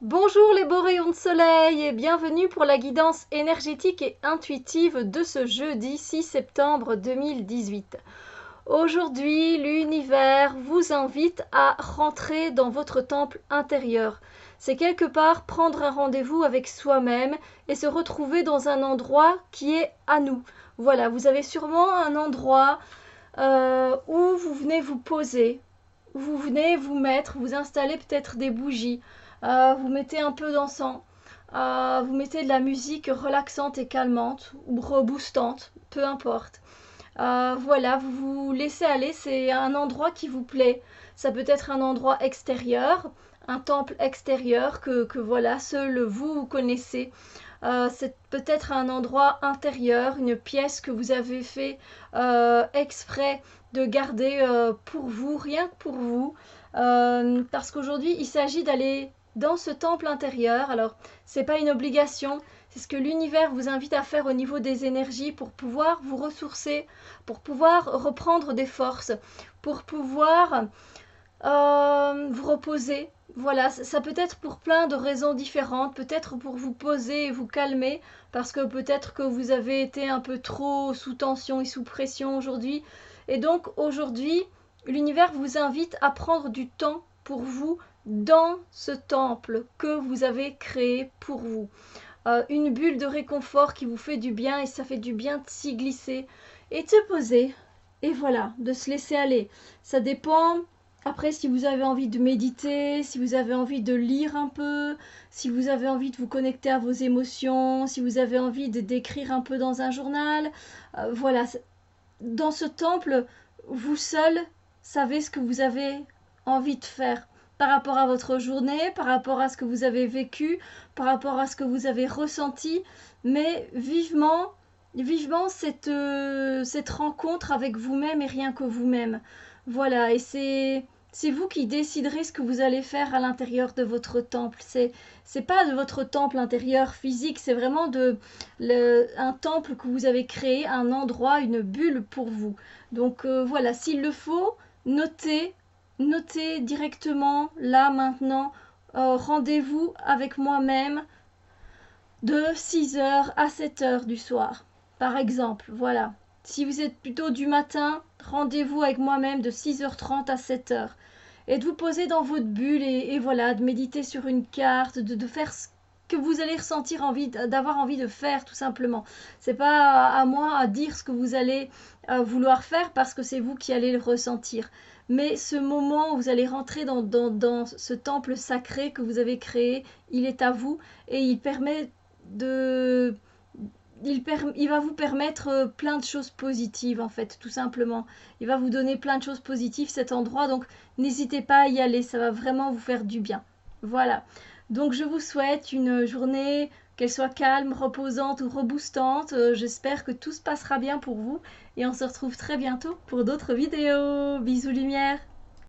Bonjour les beaux rayons de soleil et bienvenue pour la guidance énergétique et intuitive de ce jeudi 6 septembre 2018. Aujourd'hui, l'univers vous invite à rentrer dans votre temple intérieur. C'est quelque part prendre un rendez-vous avec soi-même et se retrouver dans un endroit qui est à nous. Voilà, vous avez sûrement un endroit où vous venez vous poser, où vous venez vous mettre, vous installer peut-être des bougies, vous mettez un peu d'encens, vous mettez de la musique relaxante et calmante ou reboostante, peu importe. Voilà, vous vous laissez aller, c'est un endroit qui vous plaît. Ça peut être un endroit extérieur, un temple extérieur que voilà, seul vous connaissez. C'est peut-être un endroit intérieur, une pièce que vous avez fait exprès de garder pour vous, rien que pour vous. Parce qu'aujourd'hui, il s'agit d'aller dans ce temple intérieur. Alors, c'est pas une obligation, c'est ce que l'univers vous invite à faire au niveau des énergies pour pouvoir vous ressourcer, pour pouvoir reprendre des forces, pour pouvoir vous reposer. Voilà, ça peut être pour plein de raisons différentes, peut-être pour vous poser et vous calmer, parce que peut-être que vous avez été un peu trop sous tension et sous pression aujourd'hui. Et donc aujourd'hui, l'univers vous invite à prendre du temps pour vous dans ce temple que vous avez créé pour vous. Une bulle de réconfort qui vous fait du bien et ça fait du bien de s'y glisser et de se poser. Et voilà, de se laisser aller. Ça dépend après, si vous avez envie de méditer, si vous avez envie de lire un peu, si vous avez envie de vous connecter à vos émotions, si vous avez envie d'écrire un peu dans un journal, voilà, dans ce temple, vous seul savez ce que vous avez envie de faire par rapport à votre journée, par rapport à ce que vous avez vécu, par rapport à ce que vous avez ressenti, mais vivement, vivement cette rencontre avec vous-même et rien que vous-même. Voilà, et c'est vous qui déciderez ce que vous allez faire à l'intérieur de votre temple. C'est pas de votre temple intérieur physique, c'est vraiment un temple que vous avez créé, un endroit, une bulle pour vous. Donc voilà, s'il le faut, notez directement là maintenant. Rendez-vous avec moi-même de 6 heures à 7 heures du soir, par exemple. Voilà. Si vous êtes plutôt du matin, rendez-vous avec moi-même de 6h30 à 7 heures. Et de vous poser dans votre bulle et voilà, de méditer sur une carte, de faire ce que vous allez ressentir d'avoir envie de faire tout simplement. C'est pas à moi à dire ce que vous allez vouloir faire parce que c'est vous qui allez le ressentir. Mais ce moment où vous allez rentrer dans ce temple sacré que vous avez créé, il est à vous et il permet de il va vous permettre plein de choses positives en fait, tout simplement. Il va vous donner plein de choses positives cet endroit, donc n'hésitez pas à y aller, ça va vraiment vous faire du bien. Voilà. Donc je vous souhaite une journée, qu'elle soit calme, reposante ou reboostante. J'espère que tout se passera bien pour vous et on se retrouve très bientôt pour d'autres vidéos. Bisous lumière.